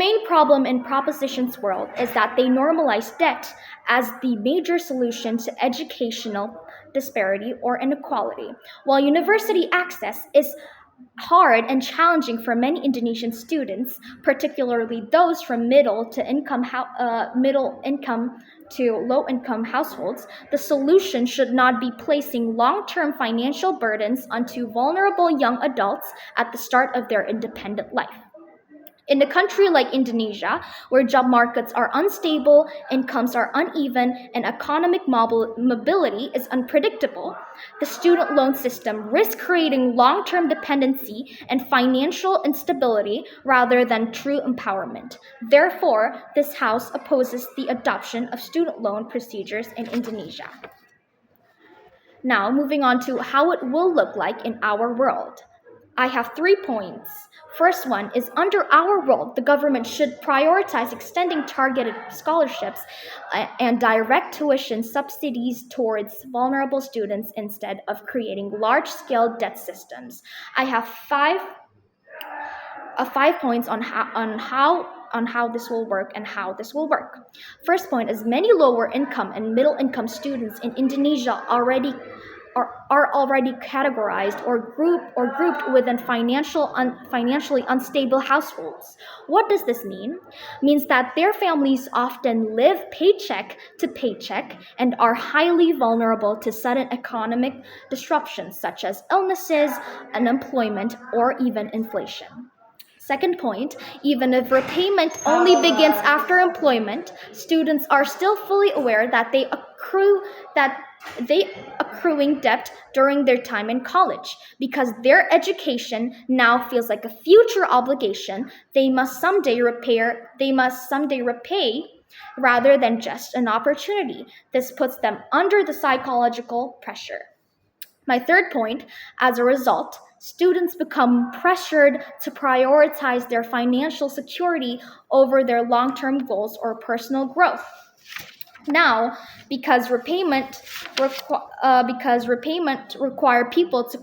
main problem in propositions world is that they normalize debt as the major solution to educational disparity or inequality. While university access is hard and challenging for many Indonesian students, particularly those from middle income to low income households, the solution should not be placing long-term financial burdens onto vulnerable young adults at the start of their independent life. In a country like Indonesia, where job markets are unstable, incomes are uneven, and economic mobility is unpredictable, the student loan system risks creating long-term dependency and financial instability rather than true empowerment. Therefore, this House opposes the adoption of student loan procedures in Indonesia. Now, moving on to how it will look like in our world. I have 3 points. First one is under our world, the government should prioritize extending targeted scholarships and direct tuition subsidies towards vulnerable students instead of creating large-scale debt systems. I have five points on how this will work and how this will work. First point is many lower income and middle income students in Indonesia are already categorized or grouped within financially unstable households. What does this mean? Means that their families often live paycheck to paycheck and are highly vulnerable to sudden economic disruptions such as illnesses, unemployment, or even inflation. Second point, even if repayment only begins after employment, students are still fully aware that they accruing debt during their time in college. Because their education now feels like a future obligation, they must someday repay rather than just an opportunity. This puts them under the psychological pressure. My third point, as a result, students become pressured to prioritize their financial security over their long-term goals or personal growth. Now, because repayment require people to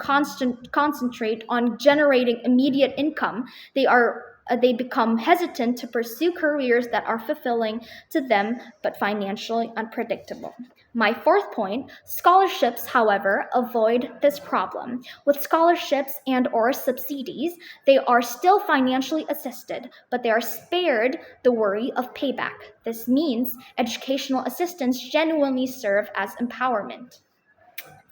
concentrate on generating immediate income, they become hesitant to pursue careers that are fulfilling to them but financially unpredictable. My fourth point, scholarships, however, avoid this problem. With scholarships and/or subsidies, they are still financially assisted, but they are spared the worry of payback. This means educational assistance genuinely serve as empowerment.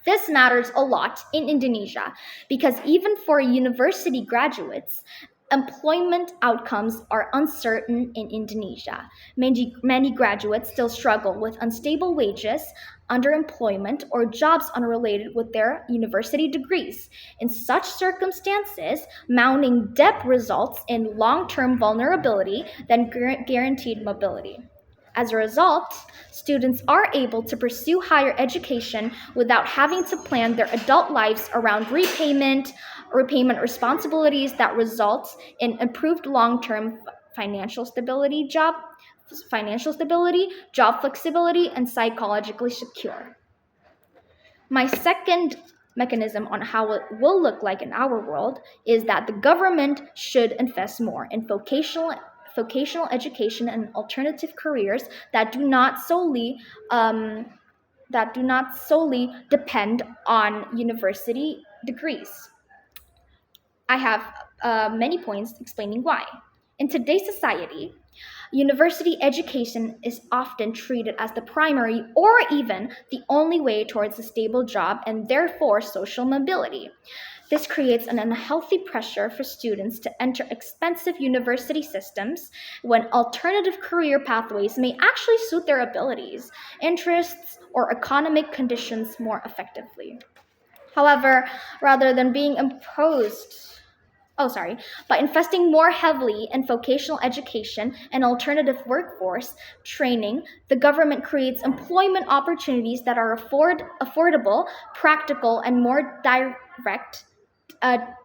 This matters a lot in Indonesia because even for university graduates, employment outcomes are uncertain in Indonesia. Many graduates still struggle with unstable wages, underemployment, or jobs unrelated with their university degrees. In such circumstances, mounting debt results in long-term vulnerability than guaranteed mobility. As a result, students are able to pursue higher education without having to plan their adult lives around repayment responsibilities that results in improved long-term financial stability, job flexibility, and psychologically secure. My second mechanism on how it will look like in our world is that the government should invest more in vocational education and alternative careers that do not solely depend on university degrees. I have many points explaining why. In today's society, university education is often treated as the primary or even the only way towards a stable job and therefore social mobility. This creates an unhealthy pressure for students to enter expensive university systems when alternative career pathways may actually suit their abilities, interests, or economic conditions more effectively. However, rather than being by investing more heavily in vocational education and alternative workforce training, the government creates employment opportunities that are affordable, practical, and more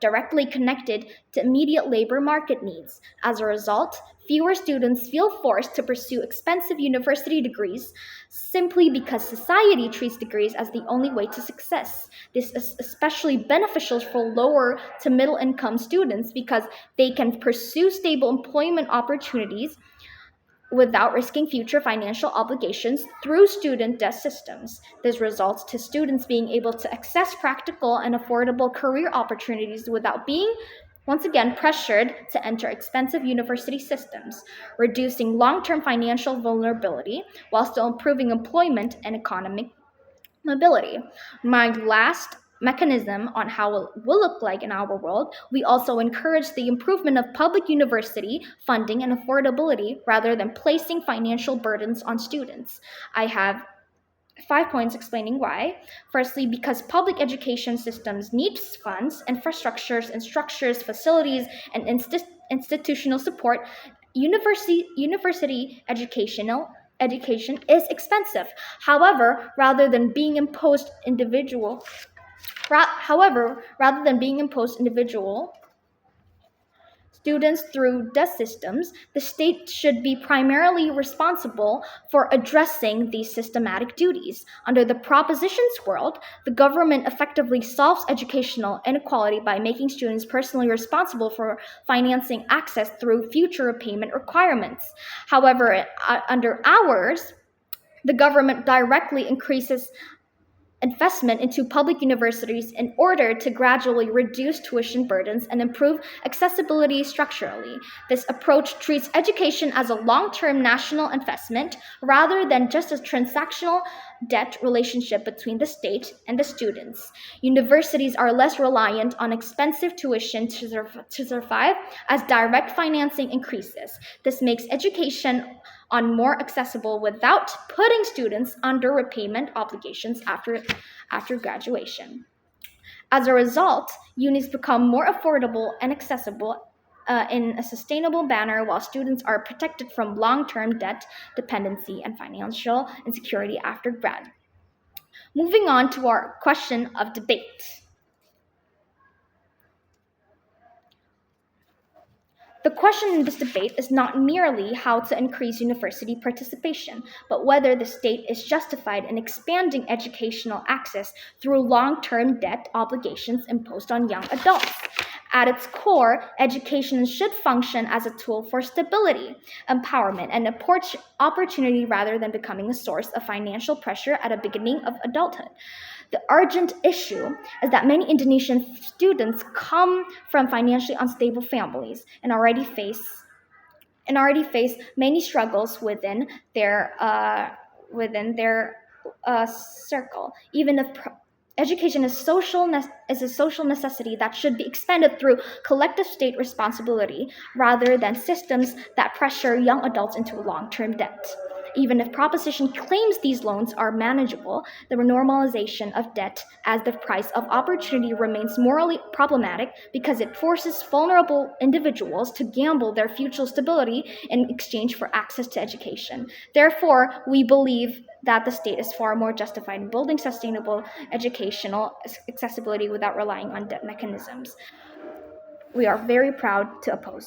directly connected to immediate labor market needs. As a result, Fewer students feel forced to pursue expensive university degrees simply because society treats degrees as the only way to success. This is especially beneficial for lower to middle income students because they can pursue stable employment opportunities without risking future financial obligations through student debt systems. This results to students being able to access practical and affordable career opportunities without being once again pressured to enter expensive university systems, reducing long-term financial vulnerability while still improving employment and economic mobility. My last mechanism on how it will look like in our world, we also encourage the improvement of public university funding and affordability rather than placing financial burdens on students. I have 5 points explaining why. Firstly, because public education systems need funds, infrastructures, and structures, facilities, and institutional support. University education is expensive. However, rather than being imposed individual students through debt systems, the state should be primarily responsible for addressing these systematic duties. Under the propositions world, the government effectively solves educational inequality by making students personally responsible for financing access through future repayment requirements. However, under ours, the government directly increases investment into public universities in order to gradually reduce tuition burdens and improve accessibility structurally. This approach treats education as a long-term national investment rather than just a transactional debt relationship between the state and the students. Universities are less reliant on expensive tuition to survive as direct financing increases. This makes education on more accessible without putting students under repayment obligations after graduation. As a result, unis become more affordable and accessible in a sustainable manner while students are protected from long-term debt dependency and financial insecurity after grad. Moving on to our question of debate. The question in this debate is not merely how to increase university participation, but whether the state is justified in expanding educational access through long-term debt obligations imposed on young adults. At its core, education should function as a tool for stability, empowerment, and opportunity rather than becoming a source of financial pressure at the beginning of adulthood. The urgent issue is that many Indonesian students come from financially unstable families and already face many struggles within their circle. Even if education is a social necessity that should be expanded through collective state responsibility rather than systems that pressure young adults into long-term debt. Even if proposition claims these loans are manageable, the normalization of debt as the price of opportunity remains morally problematic because it forces vulnerable individuals to gamble their future stability in exchange for access to education. Therefore, we believe that the state is far more justified in building sustainable educational accessibility without relying on debt mechanisms. We are very proud to oppose.